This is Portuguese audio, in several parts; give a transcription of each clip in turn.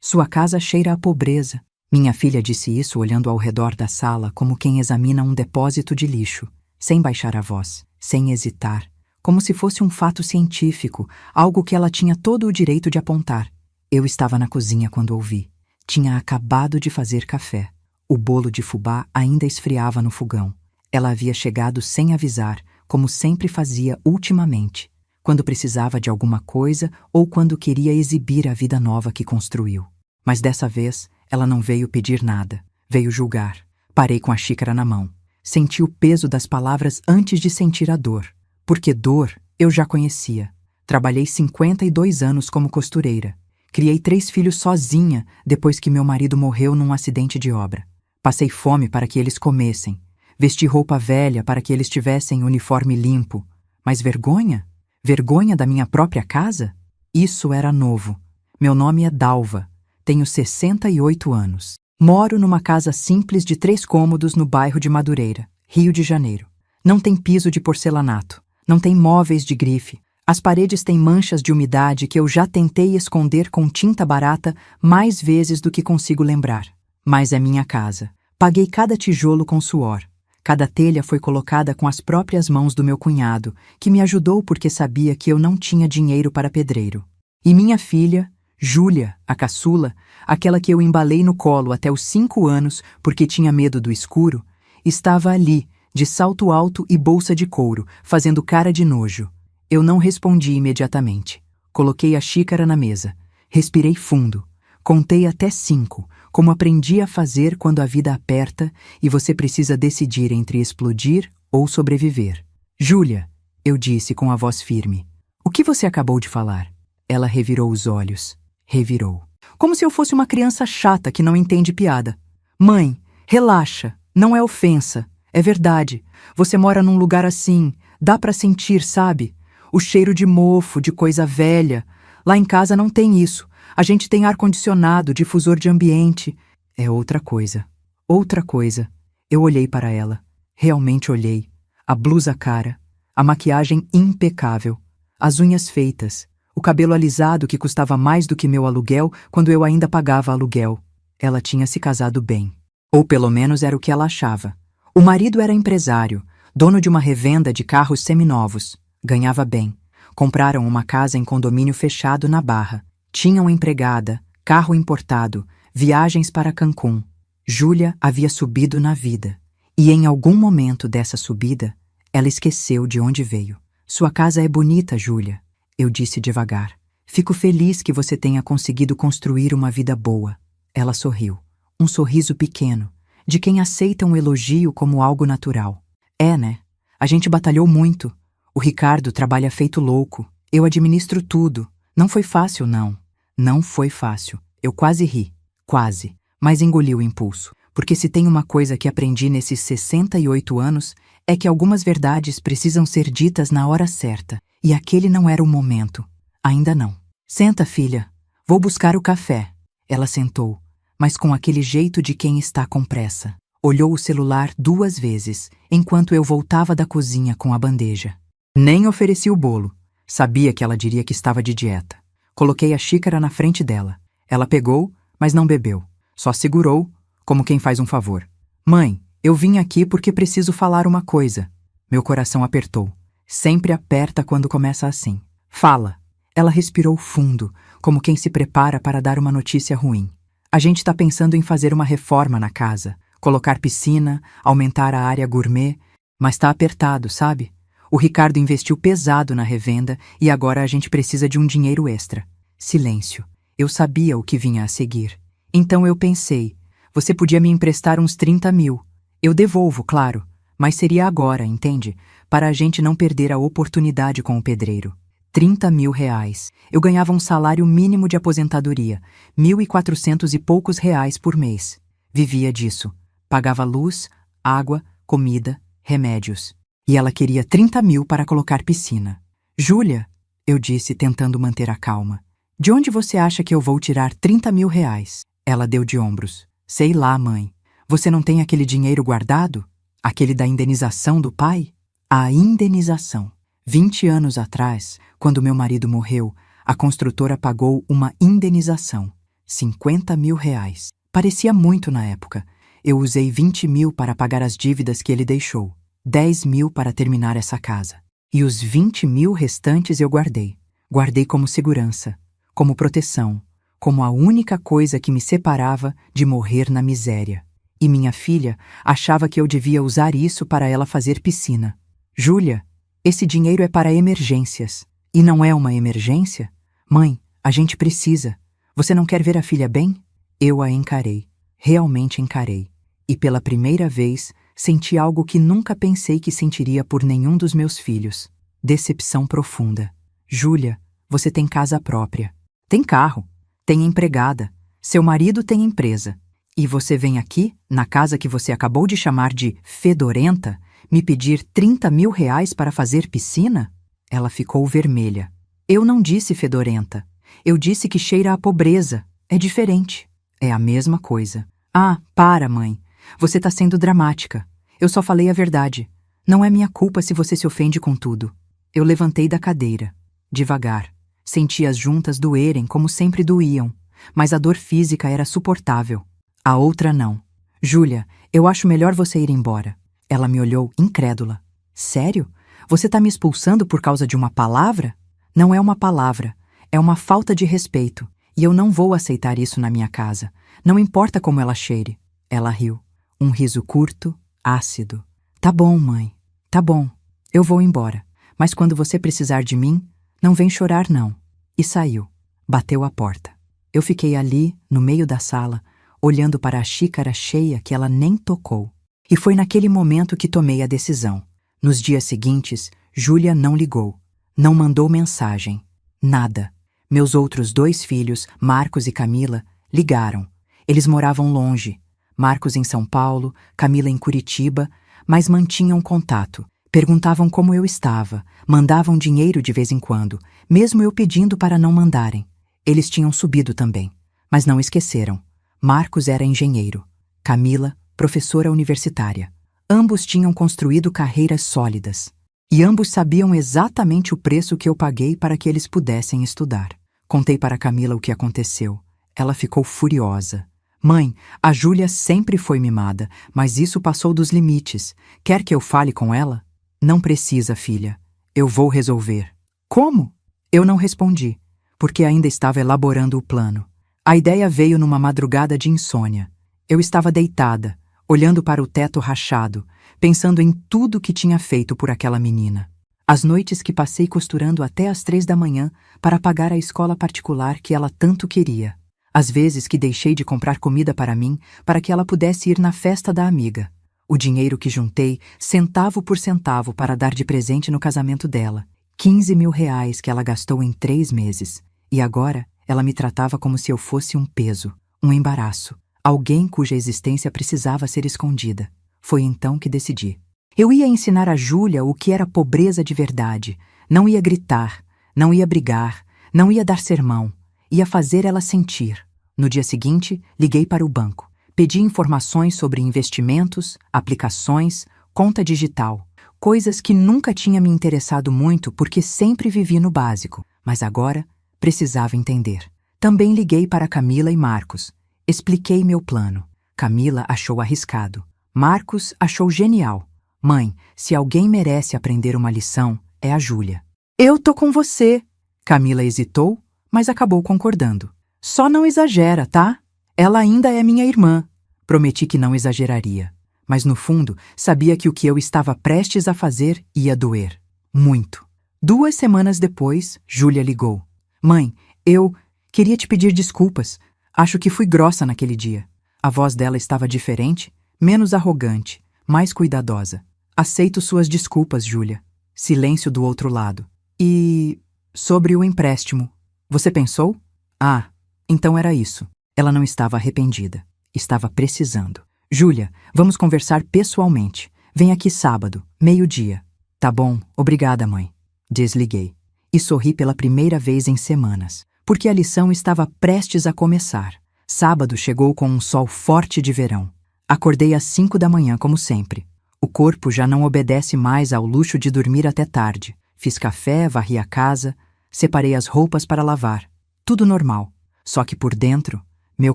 Sua casa cheira a pobreza. Minha filha disse isso olhando ao redor da sala como quem examina um depósito de lixo, sem baixar a voz, sem hesitar, como se fosse um fato científico, algo que ela tinha todo o direito de apontar. Eu estava na cozinha quando ouvi. Tinha acabado de fazer café. O bolo de fubá ainda esfriava no fogão. Ela havia chegado sem avisar, como sempre fazia ultimamente, quando precisava de alguma coisa ou quando queria exibir a vida nova que construiu. Mas dessa vez, ela não veio pedir nada. Veio julgar. Parei com a xícara na mão. Senti o peso das palavras antes de sentir a dor. Porque dor eu já conhecia. Trabalhei 52 anos como costureira. Criei 3 filhos sozinha depois que meu marido morreu num acidente de obra. Passei fome para que eles comessem. Vesti roupa velha para que eles tivessem uniforme limpo. Mas vergonha? Vergonha da minha própria casa? Isso era novo. Meu nome é Dalva. Tenho 68 anos. Moro numa casa simples de 3 cômodos no bairro de Madureira, Rio de Janeiro. Não tem piso de porcelanato. Não tem móveis de grife. As paredes têm manchas de umidade que eu já tentei esconder com tinta barata mais vezes do que consigo lembrar. Mas é minha casa. Paguei cada tijolo com suor. Cada telha foi colocada com as próprias mãos do meu cunhado, que me ajudou porque sabia que eu não tinha dinheiro para pedreiro. E minha filha, Júlia, a caçula, aquela que eu embalei no colo até os 5 anos porque tinha medo do escuro, estava ali, de salto alto e bolsa de couro, fazendo cara de nojo. Eu não respondi imediatamente. Coloquei a xícara na mesa. Respirei fundo. Contei até 5, como aprendi a fazer quando a vida aperta e você precisa decidir entre explodir ou sobreviver. Júlia, eu disse com a voz firme. O que você acabou de falar? Ela revirou os olhos. Revirou. Como se eu fosse uma criança chata que não entende piada. Mãe, relaxa. Não é ofensa. É verdade. Você mora num lugar assim. Dá pra sentir, sabe? O cheiro de mofo, de coisa velha. Lá em casa não tem isso. A gente tem ar-condicionado, difusor de ambiente. É outra coisa. Outra coisa. Eu olhei para ela. Realmente olhei. A blusa cara. A maquiagem impecável. As unhas feitas. O cabelo alisado que custava mais do que meu aluguel quando eu ainda pagava aluguel. Ela tinha se casado bem. Ou pelo menos era o que ela achava. O marido era empresário, dono de uma revenda de carros seminovos. Ganhava bem. Compraram uma casa em condomínio fechado na Barra. Tinham empregada, carro importado, viagens para Cancún. Júlia havia subido na vida. E em algum momento dessa subida, ela esqueceu de onde veio. Sua casa é bonita, Júlia, eu disse devagar. Fico feliz que você tenha conseguido construir uma vida boa. Ela sorriu. Um sorriso pequeno, de quem aceita um elogio como algo natural. É, né? A gente batalhou muito. O Ricardo trabalha feito louco. Eu administro tudo. Não foi fácil, não. Não foi fácil. Eu quase ri. Quase. Mas engoli o impulso. Porque se tem uma coisa que aprendi nesses 68 anos, é que algumas verdades precisam ser ditas na hora certa. E aquele não era o momento. Ainda não. Senta, filha. Vou buscar o café. Ela sentou, mas com aquele jeito de quem está com pressa. Olhou o celular 2 vezes, enquanto eu voltava da cozinha com a bandeja. Nem ofereci o bolo. Sabia que ela diria que estava de dieta. Coloquei a xícara na frente dela. Ela pegou, mas não bebeu. Só segurou, como quem faz um favor. Mãe, eu vim aqui porque preciso falar uma coisa. Meu coração apertou. Sempre aperta quando começa assim. Fala. Ela respirou fundo, como quem se prepara para dar uma notícia ruim. A gente está pensando em fazer uma reforma na casa. Colocar piscina, aumentar a área gourmet. Mas está apertado, sabe? O Ricardo investiu pesado na revenda e agora a gente precisa de um dinheiro extra. Silêncio. Eu sabia o que vinha a seguir. Então eu pensei, você podia me emprestar uns 30 mil. Eu devolvo, claro, mas seria agora, entende? Para a gente não perder a oportunidade com o pedreiro. 30 mil reais. Eu ganhava um salário mínimo de aposentadoria, 1.400 e poucos reais por mês. Vivia disso. Pagava luz, água, comida, remédios. E ela queria 30 mil para colocar piscina. Júlia, eu disse tentando manter a calma. De onde você acha que eu vou tirar 30 mil reais? Ela deu de ombros. Sei lá, mãe. Você não tem aquele dinheiro guardado? Aquele da indenização do pai? A indenização. 20 anos atrás, quando meu marido morreu, a construtora pagou uma indenização. R$ 50.000. Parecia muito na época. Eu usei 20.000 para pagar as dívidas que ele deixou, 10.000 para terminar essa casa. E os 20.000 restantes eu guardei. Guardei como segurança, como proteção, como a única coisa que me separava de morrer na miséria. E minha filha achava que eu devia usar isso para ela fazer piscina. Júlia, esse dinheiro é para emergências. E não é uma emergência? Mãe, a gente precisa. Você não quer ver a filha bem? Eu a encarei. Realmente encarei. E pela primeira vez, senti algo que nunca pensei que sentiria por nenhum dos meus filhos. Decepção profunda. Júlia, você tem casa própria. Tem carro. Tem empregada. Seu marido tem empresa. E você vem aqui, na casa que você acabou de chamar de fedorenta, me pedir R$ 30.000 para fazer piscina? Ela ficou vermelha. Eu não disse fedorenta. Eu disse que cheira a pobreza. É diferente. É a mesma coisa. Ah, para, mãe. Você está sendo dramática. Eu só falei a verdade. Não é minha culpa se você se ofende com tudo. Eu levantei da cadeira. Devagar. Senti as juntas doerem como sempre doíam, mas a dor física era suportável. A outra não. Júlia, eu acho melhor você ir embora. Ela me olhou incrédula. Sério? Você está me expulsando por causa de uma palavra? Não é uma palavra. É uma falta de respeito. E eu não vou aceitar isso na minha casa. Não importa como ela cheire. Ela riu. Um riso curto, ácido. Tá bom, mãe. Tá bom. Eu vou embora. Mas quando você precisar de mim, não vem chorar, não. E saiu. Bateu a porta. Eu fiquei ali, no meio da sala, olhando para a xícara cheia que ela nem tocou. E foi naquele momento que tomei a decisão. Nos dias seguintes, Júlia não ligou. Não mandou mensagem. Nada. Meus outros 2 filhos, Marcos e Camila, ligaram. Eles moravam longe. Marcos em São Paulo, Camila em Curitiba, mas mantinham contato. Perguntavam como eu estava, mandavam dinheiro de vez em quando, mesmo eu pedindo para não mandarem. Eles tinham subido também, mas não esqueceram. Marcos era engenheiro, Camila, professora universitária. Ambos tinham construído carreiras sólidas. E ambos sabiam exatamente o preço que eu paguei para que eles pudessem estudar. Contei para Camila o que aconteceu. Ela ficou furiosa. Mãe, a Júlia sempre foi mimada, mas isso passou dos limites. Quer que eu fale com ela? Não precisa, filha. Eu vou resolver. Como? Eu não respondi, porque ainda estava elaborando o plano. A ideia veio numa madrugada de insônia. Eu estava deitada, olhando para o teto rachado, pensando em tudo que tinha feito por aquela menina. As noites que passei costurando até às 3 da manhã para pagar a escola particular que ela tanto queria. As vezes que deixei de comprar comida para mim para que ela pudesse ir na festa da amiga. O dinheiro que juntei, centavo por centavo, para dar de presente no casamento dela. R$ 15.000 que ela gastou em 3 meses. E agora ela me tratava como se eu fosse um peso, um embaraço, alguém cuja existência precisava ser escondida. Foi então que decidi. Eu ia ensinar a Júlia o que era pobreza de verdade. Não ia gritar, não ia brigar, não ia dar sermão. Ia fazer ela sentir. No dia seguinte, liguei para o banco. Pedi informações sobre investimentos, aplicações, conta digital. Coisas que nunca tinha me interessado muito porque sempre vivi no básico. Mas agora precisava entender. Também liguei para Camila e Marcos. Expliquei meu plano. Camila achou arriscado. Marcos achou genial. Mãe, se alguém merece aprender uma lição, é a Júlia. Eu tô com você. Camila hesitou, mas acabou concordando. Só não exagera, tá? Ela ainda é minha irmã. Prometi que não exageraria. Mas no fundo, sabia que o que eu estava prestes a fazer ia doer. Muito. 2 semanas depois, Júlia ligou. Mãe, eu queria te pedir desculpas. Acho que fui grossa naquele dia. A voz dela estava diferente, menos arrogante, mais cuidadosa. Aceito suas desculpas, Júlia. Silêncio do outro lado. E sobre o empréstimo. Você pensou? Ah, então era isso. Ela não estava arrependida. Estava precisando. Júlia, vamos conversar pessoalmente. Vem aqui sábado, 12h. Tá bom, obrigada, mãe. Desliguei. E sorri pela primeira vez em semanas, porque a lição estava prestes a começar. Sábado chegou com um sol forte de verão. Acordei às 5 da manhã, como sempre. O corpo já não obedece mais ao luxo de dormir até tarde. Fiz café, varri a casa, separei as roupas para lavar. Tudo normal. Só que por dentro, Meu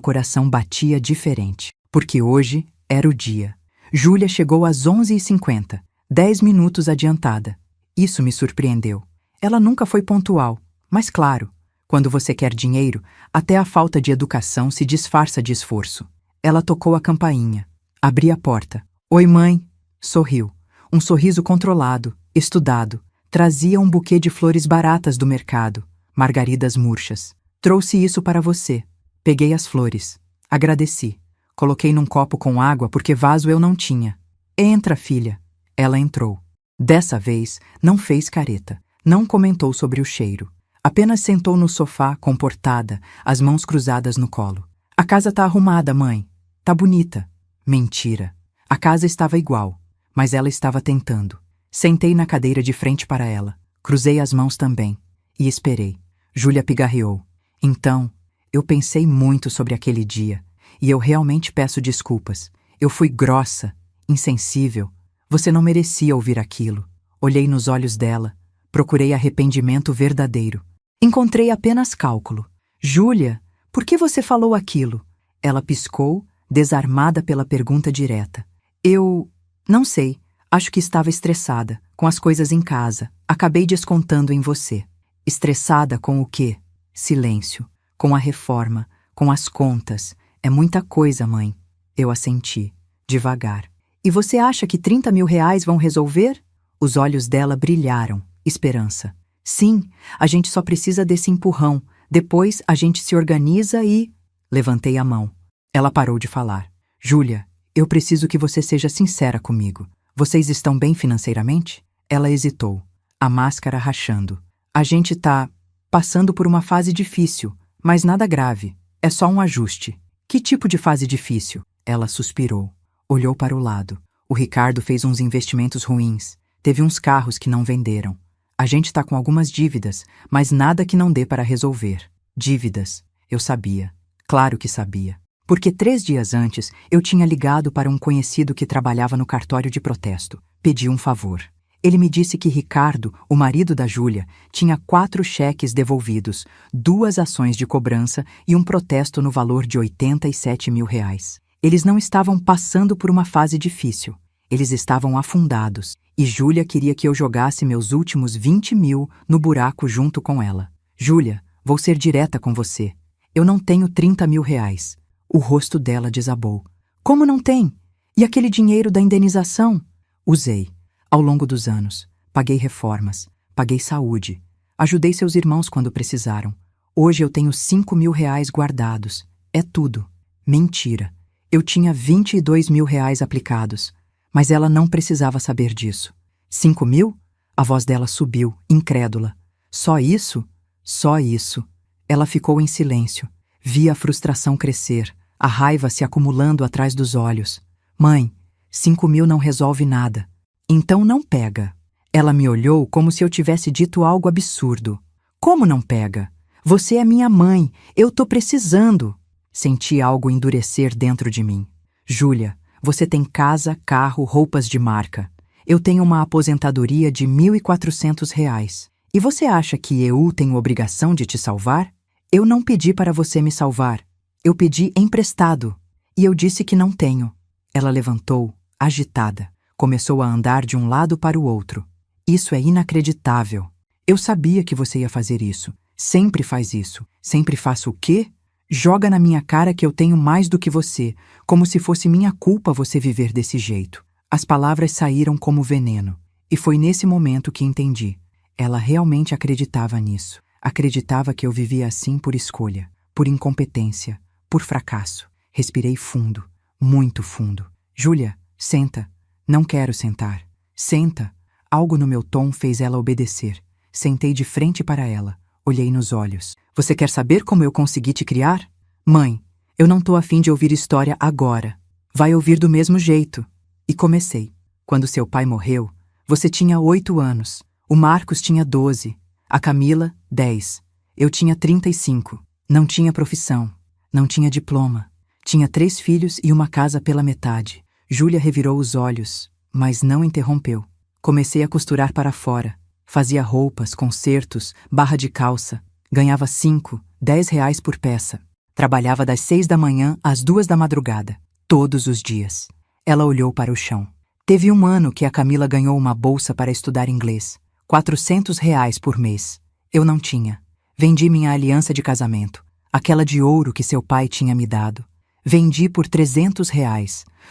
coração batia diferente, porque hoje era o dia. Júlia chegou às 11h50, 10 minutos adiantada. Isso me surpreendeu. Ela nunca foi pontual, mas claro, quando você quer dinheiro, até a falta de educação se disfarça de esforço. Ela tocou a campainha. Abri a porta. Oi, mãe. Sorriu. Um sorriso controlado, estudado. Trazia um buquê de flores baratas do mercado, margaridas murchas. Trouxe isso para você. Peguei as flores. Agradeci. Coloquei num copo com água porque vaso eu não tinha. Entra, filha. Ela entrou. Dessa vez, não fez careta. Não comentou sobre o cheiro. Apenas sentou no sofá, comportada, as mãos cruzadas no colo. A casa tá arrumada, mãe. Tá bonita. Mentira. A casa estava igual, mas ela estava tentando. Sentei na cadeira de frente para ela. Cruzei as mãos também. E esperei. Júlia pigarreou. Então, eu pensei muito sobre aquele dia. E eu realmente peço desculpas. Eu fui grossa, insensível. Você não merecia ouvir aquilo. Olhei nos olhos dela. Procurei arrependimento verdadeiro. Encontrei apenas cálculo. Júlia, por que você falou aquilo? Ela piscou, desarmada pela pergunta direta. Eu... não sei. Acho que estava estressada, com as coisas em casa. Acabei descontando em você. Estressada com o quê? Silêncio. Com a reforma, com as contas. É muita coisa, mãe. Eu assenti, devagar. E você acha que 30 mil reais vão resolver? Os olhos dela brilharam. Esperança. Sim, a gente só precisa desse empurrão. Depois a gente se organiza e... Levantei a mão. Ela parou de falar. Júlia, eu preciso que você seja sincera comigo. Vocês estão bem financeiramente? Ela hesitou, a máscara rachando. A gente tá passando por uma fase difícil, mas nada grave. É só um ajuste. Que tipo de fase difícil? Ela suspirou. Olhou para o lado. O Ricardo fez uns investimentos ruins. Teve uns carros que não venderam. A gente tá com algumas dívidas, mas nada que não dê para resolver. Dívidas. Eu sabia. Claro que sabia. Porque 3 dias antes, eu tinha ligado para um conhecido que trabalhava no cartório de protesto. Pedi um favor. Ele me disse que Ricardo, o marido da Júlia, tinha 4 cheques devolvidos, 2 ações de cobrança e um protesto no valor de 87 mil reais. Eles não estavam passando por uma fase difícil. Eles estavam afundados. E Júlia queria que eu jogasse meus últimos 20 mil no buraco junto com ela. Júlia, vou ser direta com você. Eu não tenho 30 mil reais. O rosto dela desabou. Como não tem? E aquele dinheiro da indenização? Usei. Ao longo dos anos. Paguei reformas. Paguei saúde. Ajudei seus irmãos quando precisaram. Hoje eu tenho 5 mil reais guardados. É tudo. Mentira. Eu tinha 22 mil reais aplicados. Mas ela não precisava saber disso. 5 mil? A voz dela subiu, incrédula. Só isso? Só isso. Ela ficou em silêncio. Vi a frustração crescer, a raiva se acumulando atrás dos olhos. Mãe, 5 mil não resolve nada. Então não pega. Ela me olhou como se eu tivesse dito algo absurdo. Como não pega? Você é minha mãe, eu tô precisando. Senti algo endurecer dentro de mim. Júlia, você tem casa, carro, roupas de marca. Eu tenho uma aposentadoria de 1.400 reais. E você acha que eu tenho obrigação de te salvar? Eu não pedi para você me salvar. Eu pedi emprestado. E eu disse que não tenho. Ela levantou, agitada. Começou a andar de um lado para o outro. Isso é inacreditável. Eu sabia que você ia fazer isso. Sempre faz isso. Sempre faço o quê? Joga na minha cara que eu tenho mais do que você, como se fosse minha culpa você viver desse jeito. As palavras saíram como veneno. E foi nesse momento que entendi. Ela realmente acreditava nisso. Acreditava que eu vivia assim por escolha, por incompetência, por fracasso. Respirei fundo, muito fundo. Júlia, senta. Não quero sentar. Senta. Algo no meu tom fez ela obedecer. Sentei de frente para ela. Olhei nos olhos. Você quer saber como eu consegui te criar? Mãe, eu não tô afim de ouvir história agora. Vai ouvir do mesmo jeito. E comecei. Quando seu pai morreu, você tinha 8 anos. O Marcos tinha 12. A Camila, 10. Eu tinha 35. Não tinha profissão. Não tinha diploma. Tinha 3 filhos e uma casa pela metade. Júlia revirou os olhos, mas não interrompeu. Comecei a costurar para fora. Fazia roupas, concertos, barra de calça. Ganhava 5, 10 reais por peça. Trabalhava das 6 da manhã às 2 da madrugada, todos os dias. Ela olhou para o chão. Teve um ano que a Camila ganhou uma bolsa para estudar inglês. R$ 400 por mês. Eu não tinha. Vendi minha aliança de casamento, aquela de ouro que seu pai tinha me dado. Vendi por R$ 300.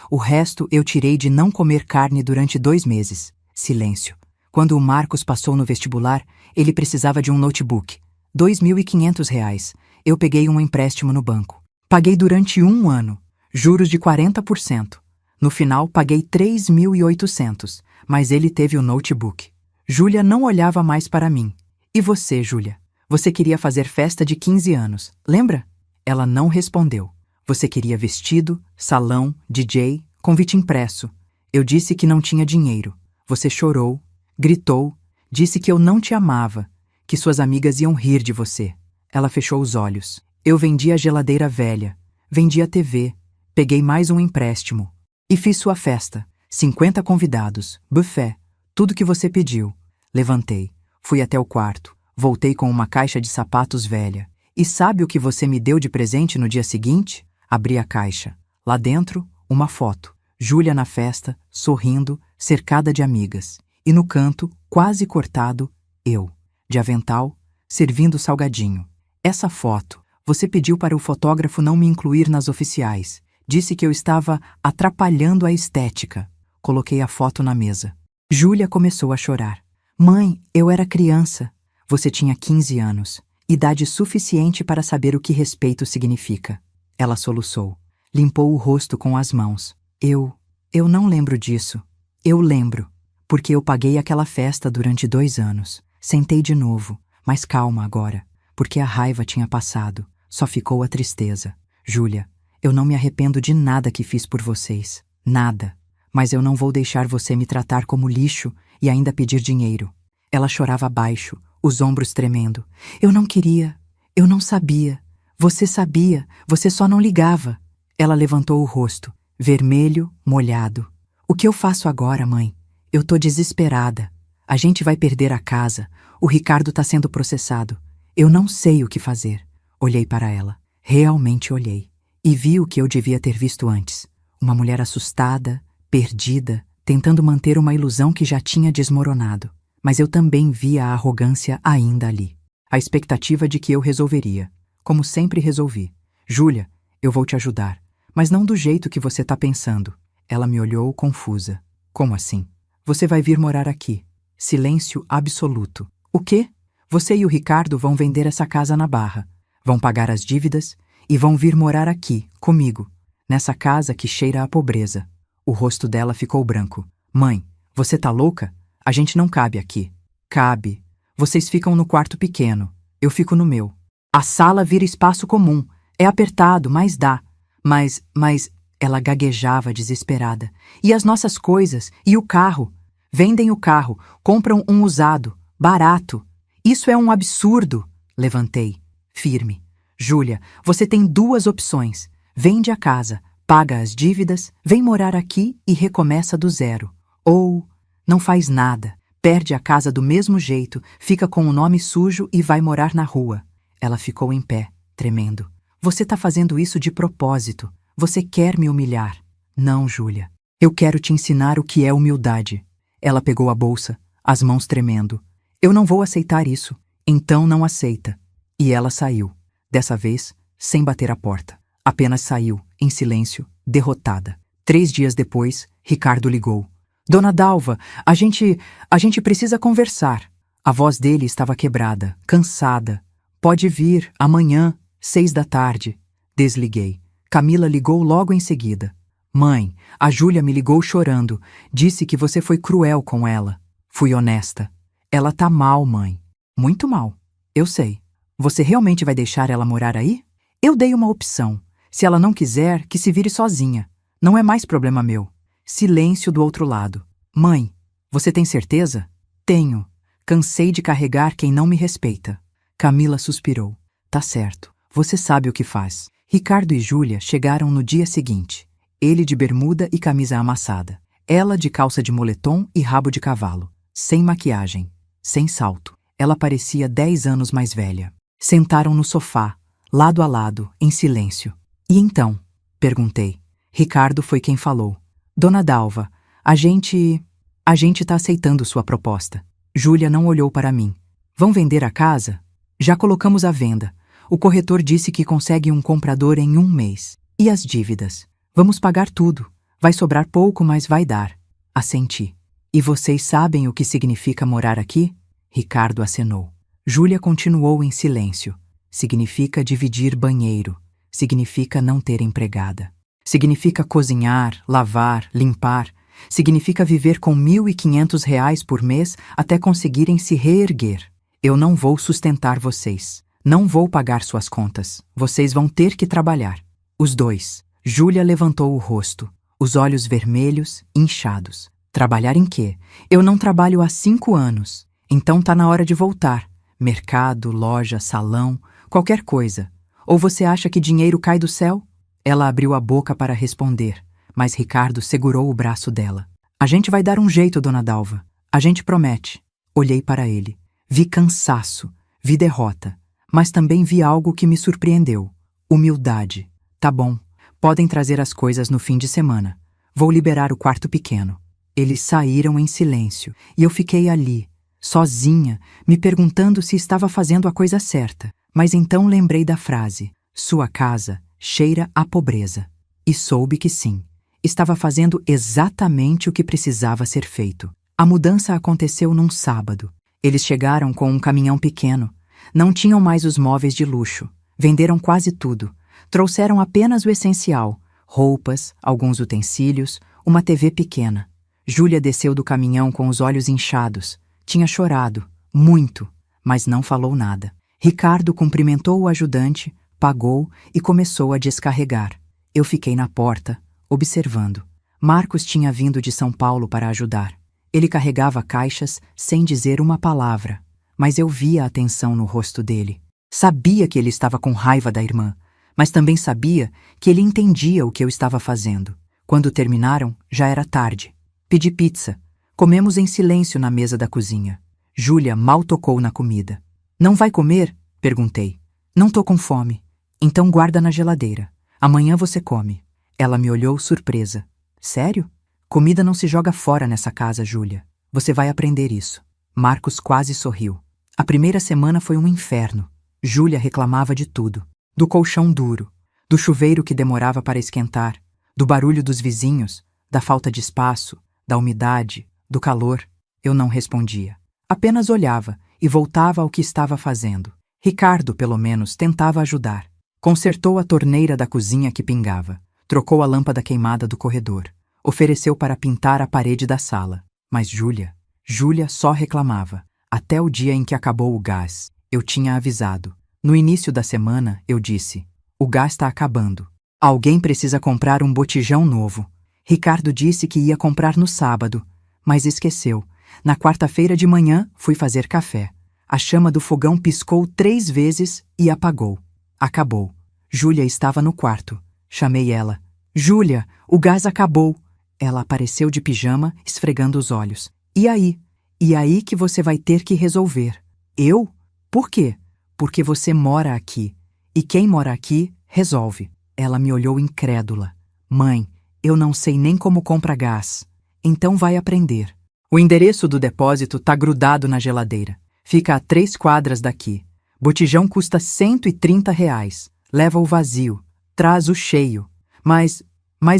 O resto eu tirei de não comer carne durante 2 meses. Silêncio. Quando o Marcos passou no vestibular, ele precisava de um notebook. R$ 2.500. Eu peguei um empréstimo no banco. Paguei durante 1 ano. Juros de 40%. No final, paguei 3.800, mas ele teve o notebook. Júlia não olhava mais para mim. E você, Júlia? Você queria fazer festa de 15 anos, lembra? Ela não respondeu. Você queria vestido, salão, DJ, convite impresso. Eu disse que não tinha dinheiro. Você chorou, gritou, disse que eu não te amava, que suas amigas iam rir de você. Ela fechou os olhos. Eu vendi a geladeira velha, vendi a TV, peguei mais um empréstimo. E fiz sua festa. 50 convidados, buffet, tudo que você pediu. Levantei, fui até o quarto, voltei com uma caixa de sapatos velha. E sabe o que você me deu de presente no dia seguinte? Abri a caixa. Lá dentro, uma foto. Júlia na festa, sorrindo, cercada de amigas. E no canto, quase cortado, eu, de avental, servindo salgadinho. Essa foto, você pediu para o fotógrafo não me incluir nas oficiais. Disse que eu estava atrapalhando a estética. Coloquei a foto na mesa. Júlia começou a chorar. Mãe, eu era criança. Você tinha 15 anos. Idade suficiente para saber o que respeito significa. Ela soluçou. Limpou o rosto com as mãos. Eu não lembro disso. Eu lembro. Porque eu paguei aquela festa durante 2 anos. Sentei de novo, mas calma agora. Porque a raiva tinha passado. Só ficou a tristeza. Júlia, eu não me arrependo de nada que fiz por vocês. Nada. Mas eu não vou deixar você me tratar como lixo e ainda pedir dinheiro. Ela chorava baixo, os ombros tremendo. Eu não queria. Eu não sabia. Você sabia. Você só não ligava. Ela levantou o rosto, vermelho, molhado. O que eu faço agora, mãe? Eu tô desesperada. A gente vai perder a casa. O Ricardo tá sendo processado. Eu não sei o que fazer. Olhei para ela. Realmente olhei. E vi o que eu devia ter visto antes. Uma mulher assustada, perdida, tentando manter uma ilusão que já tinha desmoronado. Mas eu também vi a arrogância ainda ali. A expectativa de que eu resolveria. Como sempre resolvi. Júlia, eu vou te ajudar. Mas não do jeito que você tá pensando. Ela me olhou confusa. Como assim? Você vai vir morar aqui. Silêncio absoluto. O quê? Você e o Ricardo vão vender essa casa na Barra. Vão pagar as dívidas e vão vir morar aqui, comigo. Nessa casa que cheira a pobreza. O rosto dela ficou branco. Mãe, você tá louca? A gente não cabe aqui. Cabe. Vocês ficam no quarto pequeno. Eu fico no meu. A sala vira espaço comum. É apertado, mas dá. Mas... Ela gaguejava desesperada. E as nossas coisas? E o carro? Vendem o carro, compram um usado, barato. Isso é um absurdo. Levantei, firme. Júlia, você tem 2 opções. Vende a casa, paga as dívidas, vem morar aqui e recomeça do zero. Ou não faz nada, perde a casa do mesmo jeito, fica com o nome sujo e vai morar na rua. Ela ficou em pé, tremendo. Você tá fazendo isso de propósito. Você quer me humilhar. Não, Júlia. Eu quero te ensinar o que é humildade. Ela pegou a bolsa, as mãos tremendo. Eu não vou aceitar isso. Então não aceita. E ela saiu. Dessa vez, sem bater a porta. Apenas saiu, em silêncio, derrotada. 3 dias depois, Ricardo ligou. Dona Dalva, a gente precisa conversar. A voz dele estava quebrada, cansada. Pode vir, amanhã, 6 da tarde. Desliguei. Camila ligou logo em seguida. Mãe, a Júlia me ligou chorando. Disse que você foi cruel com ela. Fui honesta. Ela tá mal, mãe. Muito mal. Eu sei. Você realmente vai deixar ela morar aí? Eu dei uma opção. Se ela não quiser, que se vire sozinha. Não é mais problema meu. Silêncio do outro lado. Mãe, você tem certeza? Tenho. Cansei de carregar quem não me respeita. Camila suspirou. Tá certo. Você sabe o que faz. Ricardo e Júlia chegaram no dia seguinte. Ele de bermuda e camisa amassada. Ela de calça de moletom e rabo de cavalo. Sem maquiagem. Sem salto. Ela parecia 10 anos mais velha. Sentaram no sofá. lado a lado, em silêncio. E então? Perguntei. Ricardo foi quem falou. Dona Dalva, a gente tá aceitando sua proposta. Júlia não olhou para mim. Vão vender a casa? Já colocamos à venda. O corretor disse que consegue um comprador em 1 mês. E as dívidas? Vamos pagar tudo. Vai sobrar pouco, mas vai dar. Assenti. E vocês sabem o que significa morar aqui? Ricardo acenou. Júlia continuou em silêncio. Significa dividir banheiro. Significa não ter empregada. Significa cozinhar, lavar, limpar. Significa viver com R$ 1.500 por mês até conseguirem se reerguer. Eu não vou sustentar vocês. Não vou pagar suas contas. Vocês vão ter que trabalhar. Os dois. Júlia levantou o rosto, os olhos vermelhos, inchados. Trabalhar em quê? Eu não trabalho há 5 anos. Então tá na hora de voltar. Mercado, loja, salão, qualquer coisa. Ou você acha que dinheiro cai do céu? Ela abriu a boca para responder, mas Ricardo segurou o braço dela. A gente vai dar um jeito, Dona Dalva. A gente promete. Olhei para ele. Vi cansaço, vi derrota, mas também vi algo que me surpreendeu. Humildade. Tá bom, podem trazer as coisas no fim de semana. Vou liberar o quarto pequeno. Eles saíram em silêncio e eu fiquei ali, sozinha, me perguntando se estava fazendo a coisa certa. Mas então lembrei da frase, sua casa cheira a pobreza. E soube que sim, estava fazendo exatamente o que precisava ser feito. A mudança aconteceu num sábado. Eles chegaram com um caminhão pequeno. Não tinham mais os móveis de luxo. Venderam quase tudo. Trouxeram apenas o essencial, roupas, alguns utensílios, uma TV pequena. Júlia desceu do caminhão com os olhos inchados. Tinha chorado, muito, mas não falou nada. Ricardo cumprimentou o ajudante, pagou e começou a descarregar. Eu fiquei na porta, observando. Marcos tinha vindo de São Paulo para ajudar. Ele carregava caixas sem dizer uma palavra, mas eu via a tensão no rosto dele. Sabia que ele estava com raiva da irmã, mas também sabia que ele entendia o que eu estava fazendo. Quando terminaram, já era tarde. Pedi pizza. Comemos em silêncio na mesa da cozinha. Júlia mal tocou na comida. Não vai comer? Perguntei. Não tô com fome. Então guarda na geladeira. Amanhã você come. Ela me olhou surpresa. Sério? Comida não se joga fora nessa casa, Júlia. Você vai aprender isso. Marcos quase sorriu. A primeira semana foi um inferno. Júlia reclamava de tudo. Do colchão duro, do chuveiro que demorava para esquentar, do barulho dos vizinhos, da falta de espaço, da umidade, do calor. Eu não respondia. Apenas olhava e voltava ao que estava fazendo. Ricardo, pelo menos, tentava ajudar. Consertou a torneira da cozinha que pingava. Trocou a lâmpada queimada do corredor. Ofereceu para pintar a parede da sala. Mas Júlia só reclamava. Até o dia em que acabou o gás. Eu tinha avisado. No início da semana, eu disse: o gás está acabando. Alguém precisa comprar um botijão novo. Ricardo disse que ia comprar no sábado, mas esqueceu. Na quarta-feira de manhã, fui fazer café. A chama do fogão piscou 3 vezes e apagou. Acabou. Júlia estava no quarto. Chamei ela. Júlia, o gás acabou. Ela apareceu de pijama, esfregando os olhos. E aí? E aí que você vai ter que resolver. Eu? Por quê? Porque você mora aqui. E quem mora aqui, resolve. Ela me olhou incrédula. Mãe, eu não sei nem como compra gás. Então vai aprender. O endereço do depósito tá grudado na geladeira. Fica a 3 quadras daqui. Botijão custa R$ 130. Leva o vazio. Traz o cheio. Mas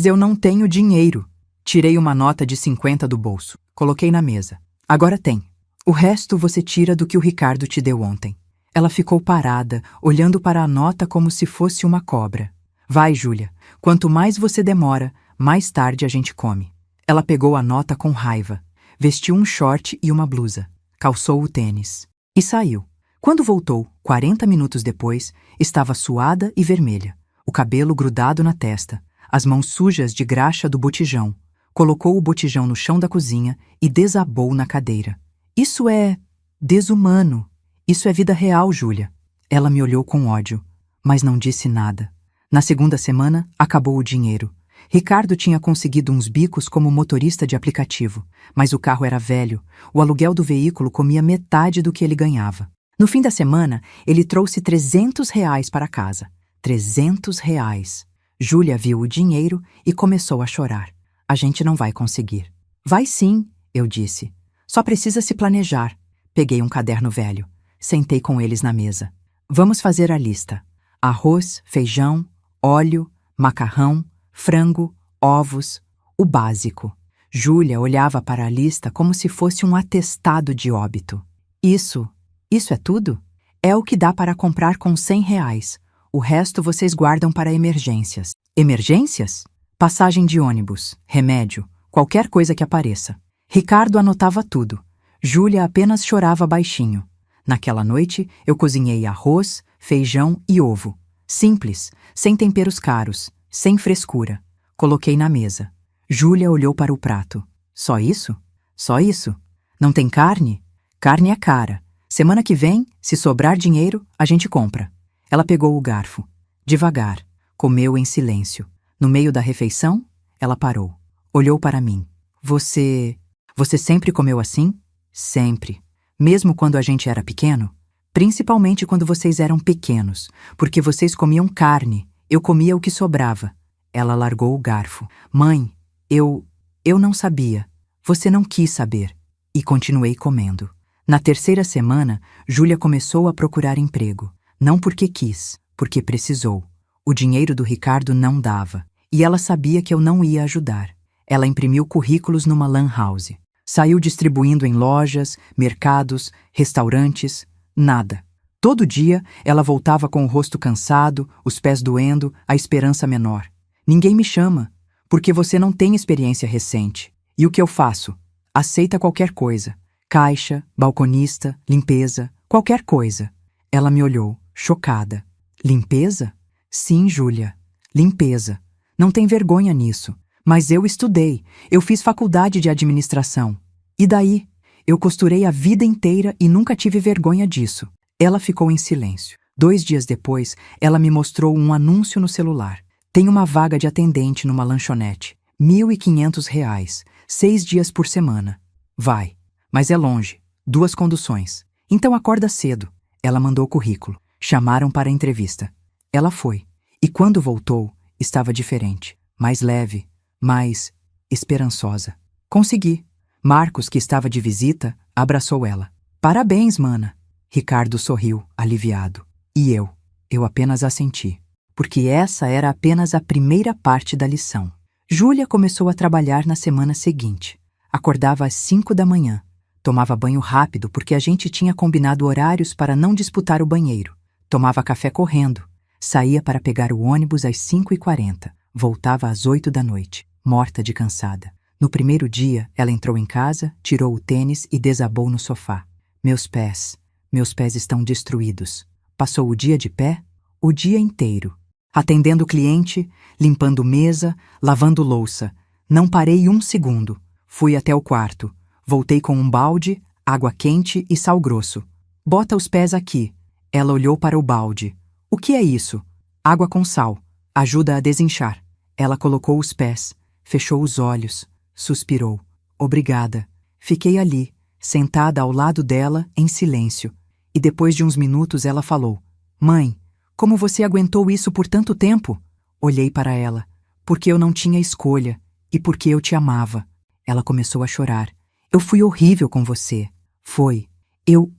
eu não tenho dinheiro. Tirei uma nota de 50 do bolso. Coloquei na mesa. Agora tem. O resto você tira do que o Ricardo te deu ontem. Ela ficou parada, olhando para a nota como se fosse uma cobra. Vai, Júlia. Quanto mais você demora, mais tarde a gente come. Ela pegou a nota com raiva. Vestiu um short e uma blusa. Calçou o tênis. E saiu. Quando voltou, 40 minutos depois, estava suada e vermelha. O cabelo grudado na testa. As mãos sujas de graxa do botijão. Colocou o botijão no chão da cozinha e desabou na cadeira. Isso é desumano. Isso é vida real, Júlia. Ela me olhou com ódio, mas não disse nada. Na segunda semana, acabou o dinheiro. Ricardo tinha conseguido uns bicos como motorista de aplicativo, mas o carro era velho, o aluguel do veículo comia metade do que ele ganhava. No fim da semana, ele trouxe R$ 300 para casa. R$ 300. Júlia viu o dinheiro e começou a chorar. A gente não vai conseguir. Vai sim, eu disse. Só precisa se planejar. Peguei um caderno velho. Sentei com eles na mesa. Vamos fazer a lista. Arroz, feijão, óleo, macarrão, frango, ovos, o básico. Júlia olhava para a lista como se fosse um atestado de óbito. Isso é tudo? É o que dá para comprar com R$ 100. O resto vocês guardam para emergências. Emergências? Passagem de ônibus, remédio, qualquer coisa que apareça. Ricardo anotava tudo. Júlia apenas chorava baixinho. Naquela noite, eu cozinhei arroz, feijão e ovo. Simples, sem temperos caros, sem frescura. Coloquei na mesa. Júlia olhou para o prato. Só isso? Só isso? Não tem carne? Carne é cara. Semana que vem, se sobrar dinheiro, a gente compra. Ela pegou o garfo. Devagar. Comeu em silêncio. No meio da refeição, ela parou. Olhou para mim. Você sempre comeu assim? Sempre. Mesmo quando a gente era pequeno? Principalmente quando vocês eram pequenos, porque vocês comiam carne. Eu comia o que sobrava. Ela largou o garfo. Mãe, eu não sabia. Você não quis saber. E continuei comendo. Na terceira semana, Júlia começou a procurar emprego. Não porque quis, porque precisou. O dinheiro do Ricardo não dava. E ela sabia que eu não ia ajudar. Ela imprimiu currículos numa lan house. Saiu distribuindo em lojas, mercados, restaurantes. Nada. Todo dia, ela voltava com o rosto cansado, os pés doendo, a esperança menor. Ninguém me chama, porque você não tem experiência recente. E o que eu faço? Aceita qualquer coisa. Caixa, balconista, limpeza, qualquer coisa. Ela me olhou, chocada. Limpeza? Sim, Júlia. Limpeza. Não tem vergonha nisso. Mas eu estudei. Eu fiz faculdade de administração. E daí? Eu costurei a vida inteira e nunca tive vergonha disso. Ela ficou em silêncio. 2 dias depois, ela me mostrou um anúncio no celular. Tem uma vaga de atendente numa lanchonete. R$ 1.500. 6 dias por semana. Vai. Mas é longe. 2 conduções. Então acorda cedo. Ela mandou o currículo. Chamaram para a entrevista. Ela foi. E quando voltou, estava diferente. Mais leve. Mais esperançosa. Consegui. Marcos, que estava de visita, abraçou ela. Parabéns, mana. Ricardo sorriu, aliviado. E eu apenas assenti. Porque essa era apenas a primeira parte da lição. Júlia começou a trabalhar na semana seguinte. Acordava às 5 da manhã. Tomava banho rápido porque a gente tinha combinado horários para não disputar o banheiro. Tomava café correndo. Saía para pegar o ônibus às 5h40. Voltava às 8 da noite, morta de cansada. No primeiro dia, ela entrou em casa, tirou o tênis e desabou no sofá. Meus pés estão destruídos. Passou o dia de pé, o dia inteiro. Atendendo o cliente, limpando mesa, lavando louça. Não parei 1 segundo. Fui até o quarto. Voltei com um balde, água quente e sal grosso. Bota os pés aqui. Ela olhou para o balde. O que é isso? Água com sal. Ajuda a desinchar. Ela colocou os pés, fechou os olhos, suspirou. Obrigada. Fiquei ali, sentada ao lado dela, em silêncio. E depois de uns minutos ela falou. Mãe, como você aguentou isso por tanto tempo? Olhei para ela. Porque eu não tinha escolha. E porque eu te amava. Ela começou a chorar. Eu fui horrível com você. Foi. Eu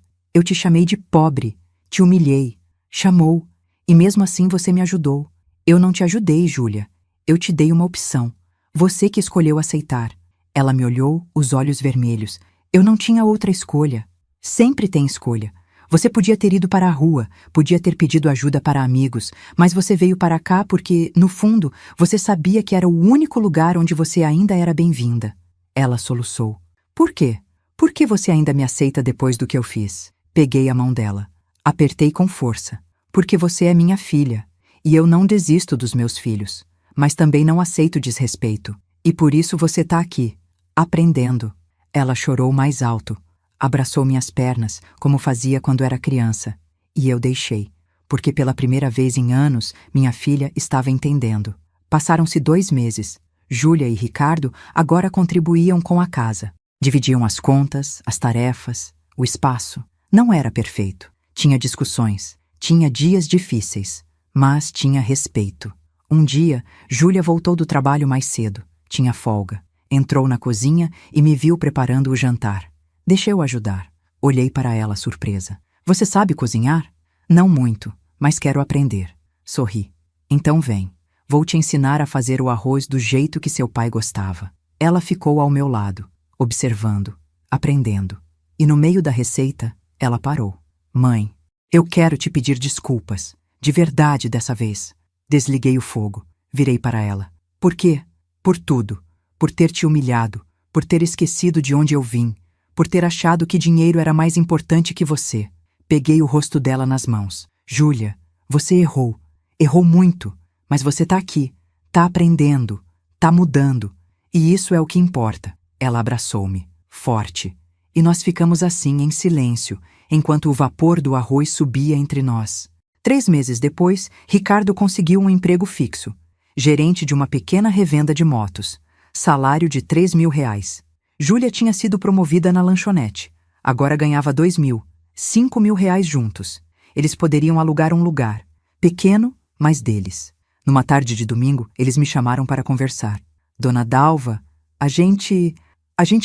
te chamei de pobre. Te humilhei. Chamou. E mesmo assim você me ajudou. Eu não te ajudei, Júlia. Eu te dei uma opção. Você que escolheu aceitar. Ela me olhou, os olhos vermelhos. Eu não tinha outra escolha. Sempre tem escolha. Você podia ter ido para a rua, podia ter pedido ajuda para amigos, mas você veio para cá porque, no fundo, você sabia que era o único lugar onde você ainda era bem-vinda. Ela soluçou. Por quê? Por que você ainda me aceita depois do que eu fiz? Peguei a mão dela. Apertei com força. Porque você é minha filha. E eu não desisto dos meus filhos. Mas também não aceito desrespeito. E por isso você está aqui, aprendendo. Ela chorou mais alto. Abraçou minhas pernas, como fazia quando era criança. E eu deixei. Porque pela primeira vez em anos, minha filha estava entendendo. Passaram-se 2 meses. Júlia e Ricardo agora contribuíam com a casa. Dividiam as contas, as tarefas, o espaço. Não era perfeito. Tinha discussões, tinha dias difíceis, mas tinha respeito. Um dia, Júlia voltou do trabalho mais cedo. Tinha folga. Entrou na cozinha e me viu preparando o jantar. Deixei-o ajudar. Olhei para ela surpresa. Você sabe cozinhar? Não muito, mas quero aprender. Sorri. Então vem. Vou te ensinar a fazer o arroz do jeito que seu pai gostava. Ela ficou ao meu lado, observando, aprendendo. E no meio da receita, ela parou. Mãe, eu quero te pedir desculpas. De verdade dessa vez. Desliguei o fogo. Virei para ela. Por quê? Por tudo. Por ter te humilhado. Por ter esquecido de onde eu vim. Por ter achado que dinheiro era mais importante que você. Peguei o rosto dela nas mãos. Júlia, você errou. Errou muito. Mas você tá aqui. Tá aprendendo. Tá mudando. E isso é o que importa. Ela abraçou-me. Forte. E nós ficamos assim, em silêncio, enquanto o vapor do arroz subia entre nós. 3 meses depois, Ricardo conseguiu um emprego fixo. Gerente de uma pequena revenda de motos. Salário de R$ 3.000. Júlia tinha sido promovida na lanchonete. Agora ganhava R$ 2.000, R$ 5.000 juntos. Eles poderiam alugar um lugar. Pequeno, mas deles. Numa tarde de domingo, eles me chamaram para conversar. Dona Dalva, a gente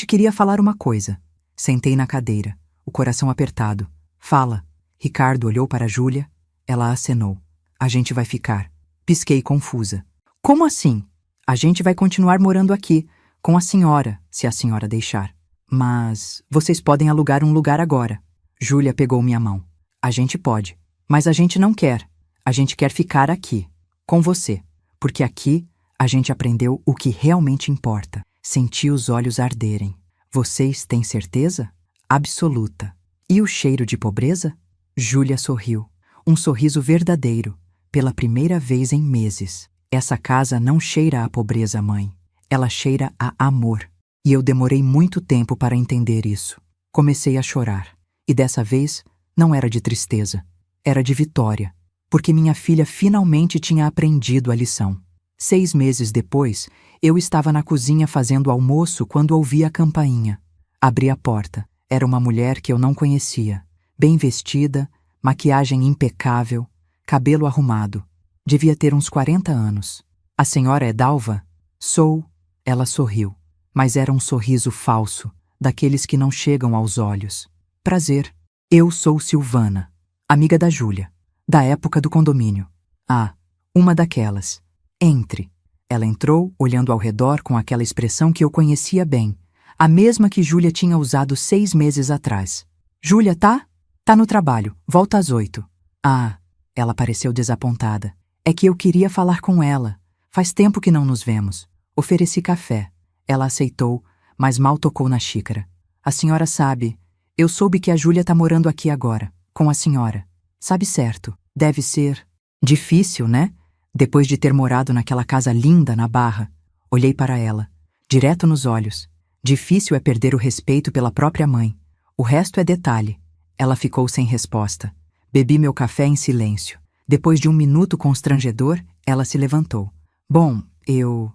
queria falar uma coisa. Sentei na cadeira, o coração apertado. Fala. Ricardo olhou para Júlia. Ela acenou. A gente vai ficar. Pisquei confusa. Como assim? A gente vai continuar morando aqui, com a senhora, se a senhora deixar. Mas vocês podem alugar um lugar agora. Júlia pegou minha mão. A gente pode, mas a gente não quer. A gente quer ficar aqui, com você. Porque aqui a gente aprendeu o que realmente importa. Senti os olhos arderem. Vocês têm certeza? Absoluta. E o cheiro de pobreza? Júlia sorriu. Um sorriso verdadeiro, pela primeira vez em meses. Essa casa não cheira a pobreza, mãe. Ela cheira a amor. E eu demorei muito tempo para entender isso. Comecei a chorar. E dessa vez, não era de tristeza. Era de vitória. Porque minha filha finalmente tinha aprendido a lição. 6 meses depois, eu estava na cozinha fazendo almoço quando ouvi a campainha. Abri a porta. Era uma mulher que eu não conhecia. Bem vestida, maquiagem impecável, cabelo arrumado. Devia ter uns 40 anos. A senhora é Dalva? Sou. Ela sorriu. Mas era um sorriso falso, daqueles que não chegam aos olhos. Prazer. Eu sou Silvana, amiga da Júlia, da época do condomínio. Ah, uma daquelas. Entre. Ela entrou, olhando ao redor com aquela expressão que eu conhecia bem, a mesma que Júlia tinha usado 6 meses atrás. Júlia, tá? Tá no trabalho. Volta às 8. Ah, ela pareceu desapontada. É que eu queria falar com ela. Faz tempo que não nos vemos. Ofereci café. Ela aceitou, mas mal tocou na xícara. A senhora sabe, eu soube que a Júlia tá morando aqui agora, com a senhora. Sabe certo, deve ser difícil, né? Depois de ter morado naquela casa linda na Barra. Olhei para ela, direto nos olhos. Difícil é perder o respeito pela própria mãe. O resto é detalhe. Ela ficou sem resposta. Bebi meu café em silêncio. Depois de um minuto constrangedor, ela se levantou. Bom, eu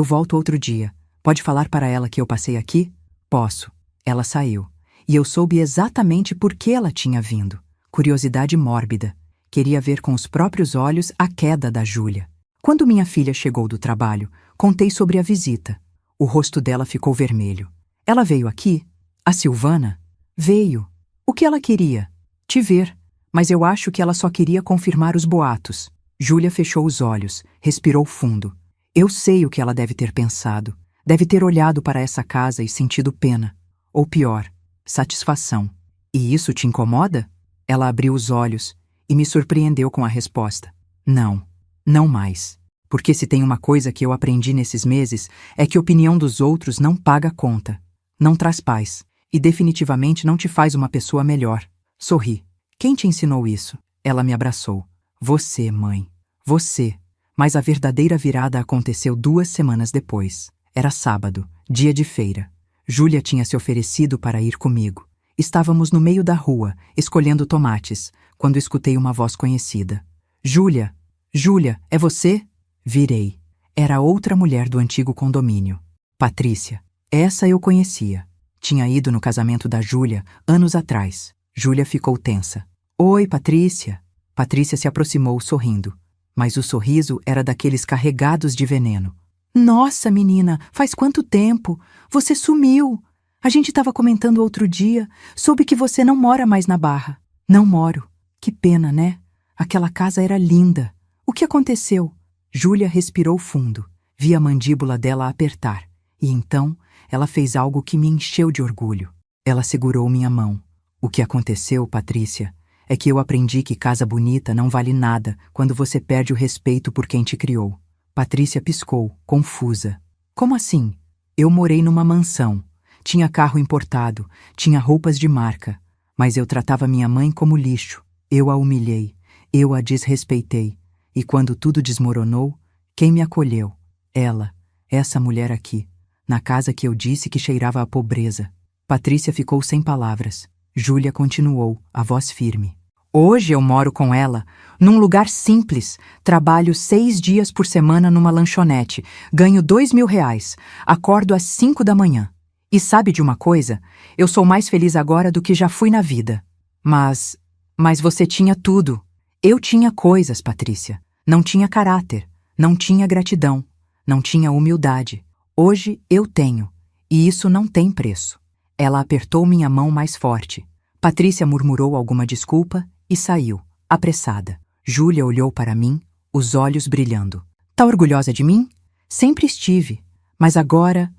volto outro dia. Pode falar para ela que eu passei aqui? Posso. Ela saiu. E eu soube exatamente por que ela tinha vindo. Curiosidade mórbida. Queria ver com os próprios olhos a queda da Júlia. Quando minha filha chegou do trabalho, contei sobre a visita. O rosto dela ficou vermelho. Ela veio aqui? A Silvana? Veio. O que ela queria? Te ver. Mas eu acho que ela só queria confirmar os boatos. Júlia fechou os olhos, respirou fundo. Eu sei o que ela deve ter pensado. Deve ter olhado para essa casa e sentido pena. Ou pior, satisfação. E isso te incomoda? Ela abriu os olhos e me surpreendeu com a resposta. Não, não mais. Porque se tem uma coisa que eu aprendi nesses meses é que a opinião dos outros não paga conta. Não traz paz. E definitivamente não te faz uma pessoa melhor. Sorri. Quem te ensinou isso? Ela me abraçou. Você, mãe. Você. Mas a verdadeira virada aconteceu 2 semanas depois. Era sábado, dia de feira. Júlia tinha se oferecido para ir comigo. Estávamos no meio da rua, escolhendo tomates, quando escutei uma voz conhecida. Júlia! Júlia, é você? Virei. Era outra mulher do antigo condomínio. Patrícia. Essa eu conhecia. Tinha ido no casamento da Júlia anos atrás. Júlia ficou tensa. Oi, Patrícia. Patrícia se aproximou sorrindo, mas o sorriso era daqueles carregados de veneno. Nossa, menina, faz quanto tempo? Você sumiu. A gente estava comentando outro dia. Soube que você não mora mais na Barra. Não moro. Que pena, né? Aquela casa era linda. O que aconteceu? Júlia respirou fundo. Vi a mandíbula dela apertar. E então, ela fez algo que me encheu de orgulho. Ela segurou minha mão. O que aconteceu, Patrícia, é que eu aprendi que casa bonita não vale nada quando você perde o respeito por quem te criou. Patrícia piscou, confusa. Como assim? Eu morei numa mansão. Tinha carro importado, tinha roupas de marca. Mas eu tratava minha mãe como lixo. Eu a humilhei, eu a desrespeitei. E quando tudo desmoronou, quem me acolheu? Ela, essa mulher aqui, na casa que eu disse que cheirava a pobreza. Patrícia ficou sem palavras. Júlia continuou, a voz firme. Hoje eu moro com ela, num lugar simples. Trabalho 6 dias por semana numa lanchonete. Ganho R$ 2.000. Acordo às 5 da manhã. E sabe de uma coisa? Eu sou mais feliz agora do que já fui na vida. Mas você tinha tudo. Eu tinha coisas, Patrícia. Não tinha caráter. Não tinha gratidão. Não tinha humildade. Hoje eu tenho. E isso não tem preço. Ela apertou minha mão mais forte. Patrícia murmurou alguma desculpa e saiu, apressada. Júlia olhou para mim, os olhos brilhando. Tá orgulhosa de mim? Sempre estive. Mas agora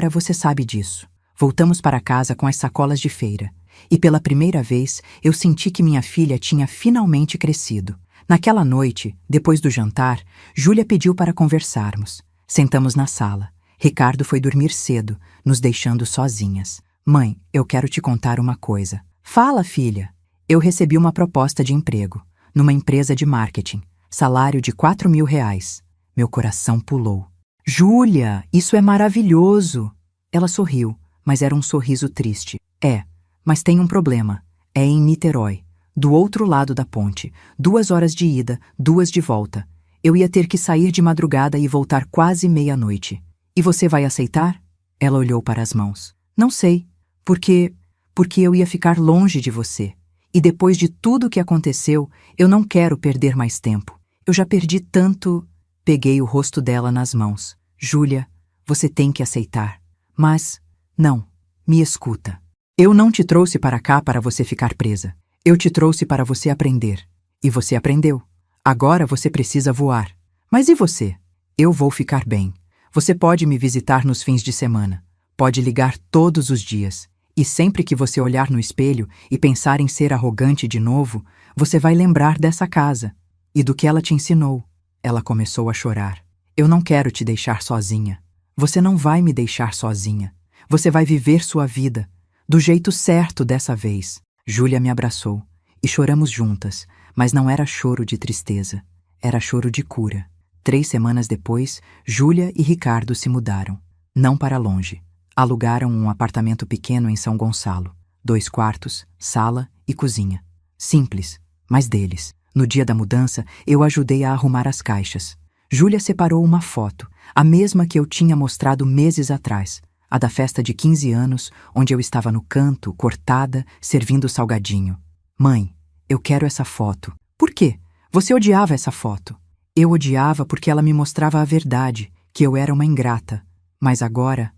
você sabe disso. Voltamos para casa com as sacolas de feira. E pela primeira vez, eu senti que minha filha tinha finalmente crescido. Naquela noite, depois do jantar, Júlia pediu para conversarmos. Sentamos na sala. Ricardo foi dormir cedo, nos deixando sozinhas. Mãe, eu quero te contar uma coisa. Fala, filha. Eu recebi uma proposta de emprego, numa empresa de marketing. Salário de R$ 4.000. Meu coração pulou. Júlia, isso é maravilhoso. Ela sorriu, mas era um sorriso triste. Mas tem um problema. É em Niterói, do outro lado da ponte. 2 horas de ida, 2 de volta. Eu ia ter que sair de madrugada e voltar quase meia-noite. E você vai aceitar? Ela olhou para as mãos. Não sei, porque eu ia ficar longe de você. E depois de tudo que aconteceu, eu não quero perder mais tempo. Eu já perdi tanto. Peguei o rosto dela nas mãos. Júlia, você tem que aceitar. Mas, não, me escuta. Eu não te trouxe para cá para você ficar presa. Eu te trouxe para você aprender. E você aprendeu. Agora você precisa voar. Mas e você? Eu vou ficar bem. Você pode me visitar nos fins de semana. Pode ligar todos os dias. E sempre que você olhar no espelho e pensar em ser arrogante de novo, você vai lembrar dessa casa e do que ela te ensinou. Ela começou a chorar. Eu não quero te deixar sozinha. Você não vai me deixar sozinha. Você vai viver sua vida, do jeito certo dessa vez. Júlia me abraçou e choramos juntas, mas não era choro de tristeza. Era choro de cura. 3 semanas depois, Júlia e Ricardo se mudaram. Não para longe. Alugaram um apartamento pequeno em São Gonçalo. 2 quartos, sala e cozinha. Simples, mas deles. No dia da mudança, eu ajudei a arrumar as caixas. Júlia separou uma foto, a mesma que eu tinha mostrado meses atrás. A da festa de 15 anos, onde eu estava no canto, cortada, servindo salgadinho. Mãe, eu quero essa foto. Por quê? Você odiava essa foto. Eu odiava porque ela me mostrava a verdade, que eu era uma ingrata. Mas agora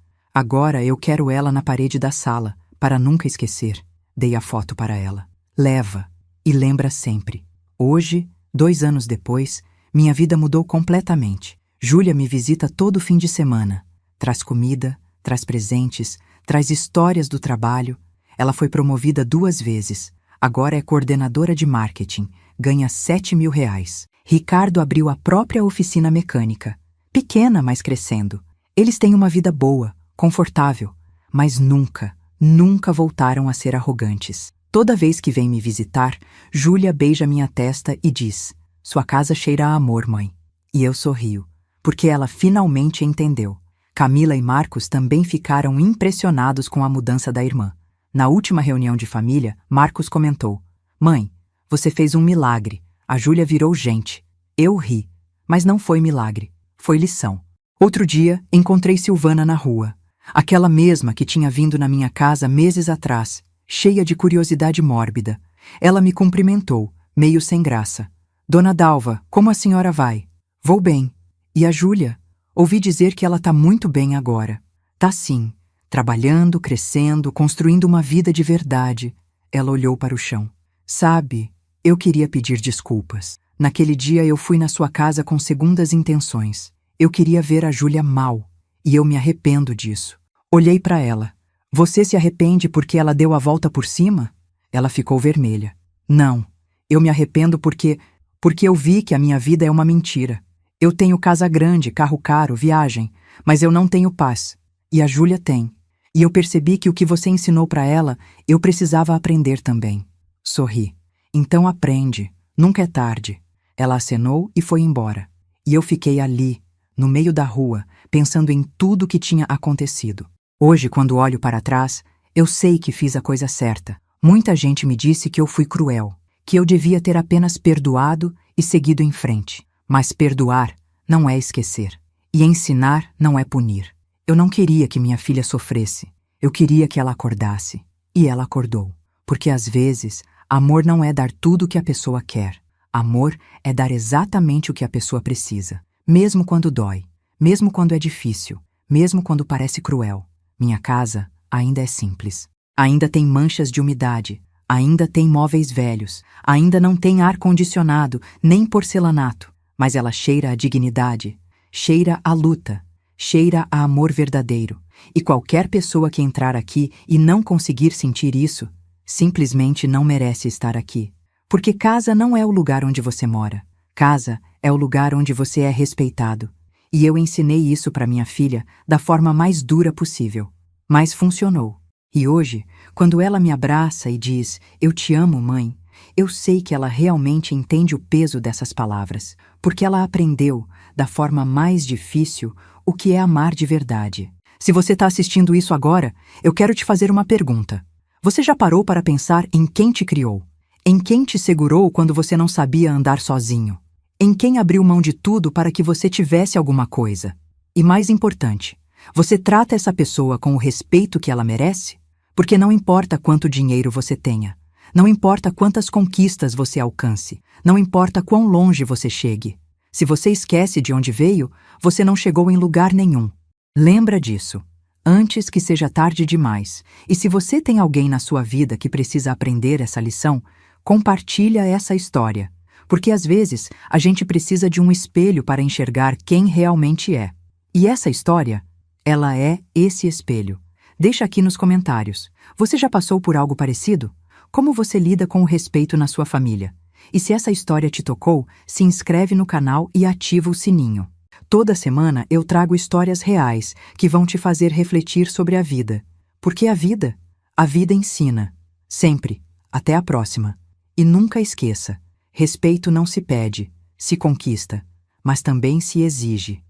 eu quero ela na parede da sala, para nunca esquecer. Dei a foto para ela. Leva e lembra sempre. Hoje, 2 anos depois, minha vida mudou completamente. Júlia me visita todo fim de semana. Traz comida, traz presentes, traz histórias do trabalho. Ela foi promovida 2 vezes. Agora é coordenadora de marketing. Ganha R$ 7.000. Ricardo abriu a própria oficina mecânica. Pequena, mas crescendo. Eles têm uma vida boa, confortável, mas nunca voltaram a ser arrogantes. Toda vez que vem me visitar, Júlia beija minha testa e diz: "Sua casa cheira a amor, mãe." E eu sorrio, porque ela finalmente entendeu. Camila e Marcos também ficaram impressionados com a mudança da irmã. Na última reunião de família, Marcos comentou: "Mãe, você fez um milagre. A Júlia virou gente." Eu ri, mas não foi milagre, foi lição. Outro dia, encontrei Silvana na rua. Aquela mesma que tinha vindo na minha casa meses atrás, cheia de curiosidade mórbida. Ela me cumprimentou, meio sem graça. Dona Dalva, como a senhora vai? Vou bem. E a Júlia? Ouvi dizer que ela tá muito bem agora. Tá sim. Trabalhando, crescendo, construindo uma vida de verdade. Ela olhou para o chão. Sabe, eu queria pedir desculpas. Naquele dia eu fui na sua casa com segundas intenções. Eu queria ver a Júlia mal. E eu me arrependo disso. Olhei para ela. Você se arrepende porque ela deu a volta por cima? Ela ficou vermelha. Não. Eu me arrependo porque eu vi que a minha vida é uma mentira. Eu tenho casa grande, carro caro, viagem, mas eu não tenho paz. E a Júlia tem. E eu percebi que o que você ensinou para ela, eu precisava aprender também. Sorri. Então aprende. Nunca é tarde. Ela acenou e foi embora. E eu fiquei ali, no meio da rua, pensando em tudo o que tinha acontecido. Hoje, quando olho para trás, eu sei que fiz a coisa certa. Muita gente me disse que eu fui cruel, que eu devia ter apenas perdoado e seguido em frente. Mas perdoar não é esquecer. E ensinar não é punir. Eu não queria que minha filha sofresse. Eu queria que ela acordasse. E ela acordou. Porque às vezes, amor não é dar tudo o que a pessoa quer. Amor é dar exatamente o que a pessoa precisa. Mesmo quando dói. Mesmo quando é difícil. Mesmo quando parece cruel. Minha casa ainda é simples. Ainda tem manchas de umidade. Ainda tem móveis velhos. Ainda não tem ar-condicionado, nem porcelanato. Mas ela cheira a dignidade. Cheira a luta. Cheira a amor verdadeiro. E qualquer pessoa que entrar aqui e não conseguir sentir isso, simplesmente não merece estar aqui. Porque casa não é o lugar onde você mora. Casa é o lugar onde você é respeitado. E eu ensinei isso para minha filha da forma mais dura possível. Mas funcionou. E hoje, quando ela me abraça e diz, "Eu te amo, mãe", eu sei que ela realmente entende o peso dessas palavras, porque ela aprendeu, da forma mais difícil, o que é amar de verdade. Se você está assistindo isso agora, eu quero te fazer uma pergunta. Você já parou para pensar em quem te criou? Em quem te segurou quando você não sabia andar sozinho? Em quem abriu mão de tudo para que você tivesse alguma coisa? E mais importante, você trata essa pessoa com o respeito que ela merece? Porque não importa quanto dinheiro você tenha, não importa quantas conquistas você alcance, não importa quão longe você chegue. Se você esquece de onde veio, você não chegou em lugar nenhum. Lembra disso, antes que seja tarde demais. E se você tem alguém na sua vida que precisa aprender essa lição, compartilha essa história. Porque às vezes a gente precisa de um espelho para enxergar quem realmente é. E essa história, ela é esse espelho. Deixa aqui nos comentários. Você já passou por algo parecido? Como você lida com o respeito na sua família? E se essa história te tocou, se inscreve no canal e ativa o sininho. Toda semana eu trago histórias reais que vão te fazer refletir sobre a vida. Porque a vida ensina. Sempre. Até a próxima. E nunca esqueça, respeito não se pede, se conquista, mas também se exige.